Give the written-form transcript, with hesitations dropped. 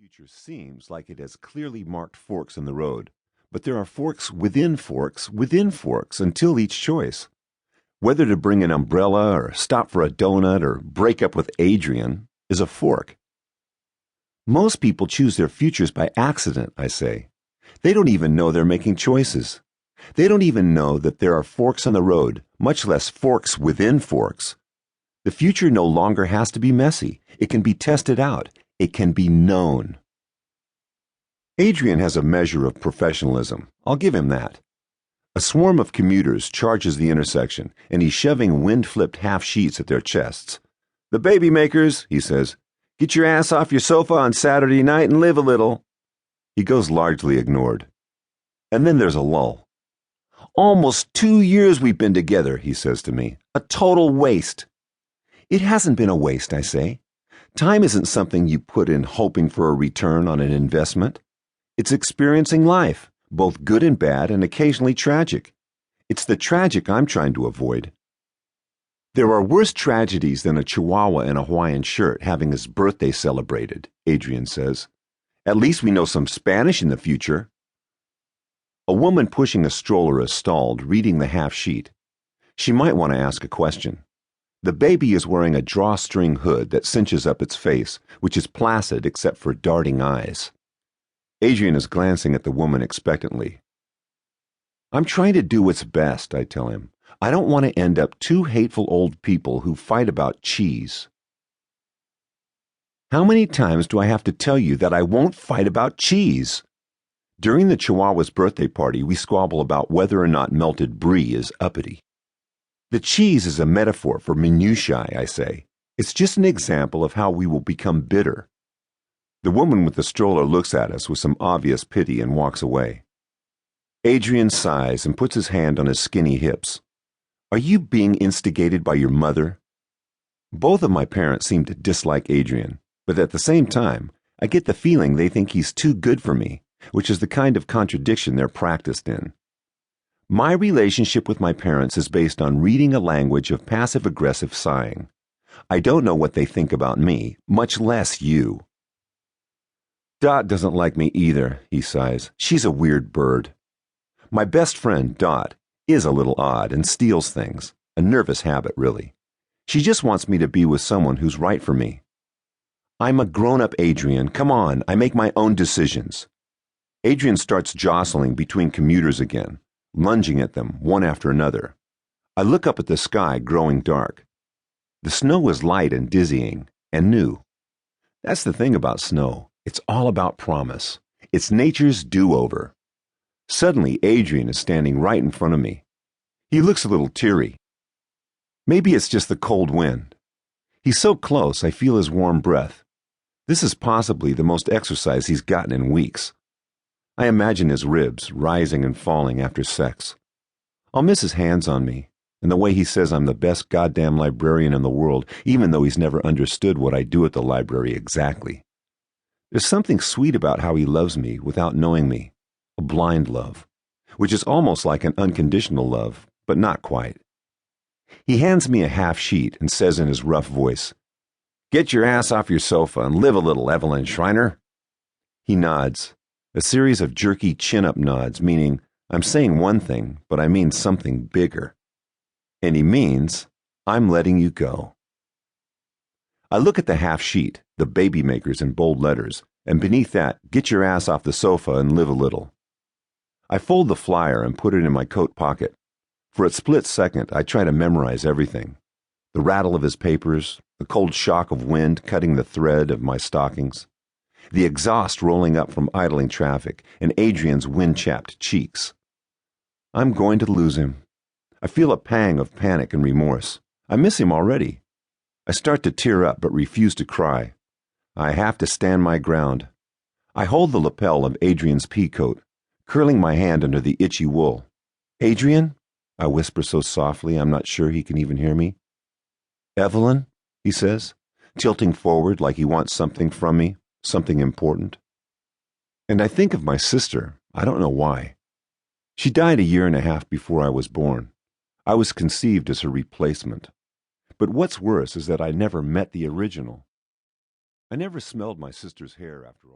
future seems like it has clearly marked forks in the road, but there are forks within forks within forks until each choice. Whether to bring an umbrella or stop for a donut or break up with Adrian is a fork. Most people choose their futures by accident, I say. They don't even know they're making choices. They don't even know that there are forks on the road, much less forks within forks. The future no longer has to be messy. It can be tested out. It can be known. Adrian has a measure of professionalism. I'll give him that. A swarm of commuters charges the intersection, and he's shoving wind-flipped half-sheets at their chests. "The baby makers," he says. "Get your ass off your sofa on Saturday night and live a little." He goes largely ignored. And then there's a lull. "Almost 2 years we've been together," he says to me. "A total waste." It hasn't been a waste, I say. Time isn't something you put in hoping for a return on an investment. It's experiencing life, both good and bad and occasionally tragic. It's the tragic I'm trying to avoid. There are worse tragedies than a Chihuahua in a Hawaiian shirt having his birthday celebrated, Adrian says. At least we know some Spanish in the future. A woman pushing a stroller is stalled, reading the half sheet. She might want to ask a question. The baby is wearing a drawstring hood that cinches up its face, which is placid except for darting eyes. Adrian is glancing at the woman expectantly. "I'm trying to do what's best," I tell him. "I don't want to end up two hateful old people who fight about cheese." How many times do I have to tell you that I won't fight about cheese? During the Chihuahua's birthday party, we squabble about whether or not melted brie is uppity. The cheese is a metaphor for minutiae, I say. It's just an example of how we will become bitter. The woman with the stroller looks at us with some obvious pity and walks away. Adrian sighs and puts his hand on his skinny hips. "Are you being instigated by your mother?" Both of my parents seem to dislike Adrian, but at the same time, I get the feeling they think he's too good for me, which is the kind of contradiction they're practiced in. My relationship with my parents is based on reading a language of passive-aggressive sighing. I don't know what they think about me, much less you. "Dot doesn't like me either," he sighs. "She's a weird bird." My best friend, Dot, is a little odd and steals things. A nervous habit, really. She just wants me to be with someone who's right for me. "I'm a grown-up, Adrian. Come on, I make my own decisions." Adrian starts jostling between commuters again, lunging at them, one after another. I look up at the sky growing dark. The snow is light and dizzying, and new. That's the thing about snow. It's all about promise. It's nature's do-over. Suddenly, Adrian is standing right in front of me. He looks a little teary. Maybe it's just the cold wind. He's so close, I feel his warm breath. This is possibly the most exercise he's gotten in weeks. I imagine his ribs rising and falling after sex. I'll miss his hands on me, and the way he says I'm the best goddamn librarian in the world, even though he's never understood what I do at the library exactly. There's something sweet about how he loves me without knowing me, a blind love, which is almost like an unconditional love, but not quite. He hands me a half sheet and says in his rough voice, "Get your ass off your sofa and live a little, Evelyn Schreiner." He nods. A series of jerky chin-up nods, meaning I'm saying one thing, but I mean something bigger. And he means I'm letting you go. I look at the half sheet, the baby makers in bold letters, and beneath that, "Get your ass off the sofa and live a little." I fold the flyer and put it in my coat pocket. For a split second, I try to memorize everything. The rattle of his papers, the cold shock of wind cutting the thread of my stockings, the exhaust rolling up from idling traffic, and Adrian's wind-chapped cheeks. I'm going to lose him. I feel a pang of panic and remorse. I miss him already. I start to tear up but refuse to cry. I have to stand my ground. I hold the lapel of Adrian's pea coat, curling my hand under the itchy wool. "Adrian?" I whisper so softly I'm not sure he can even hear me. "Evelyn?" he says, tilting forward like he wants something from me. Something important. And I think of my sister. I don't know why. She died a year and a half before I was born. I was conceived as her replacement. But what's worse is that I never met the original. I never smelled my sister's hair after all.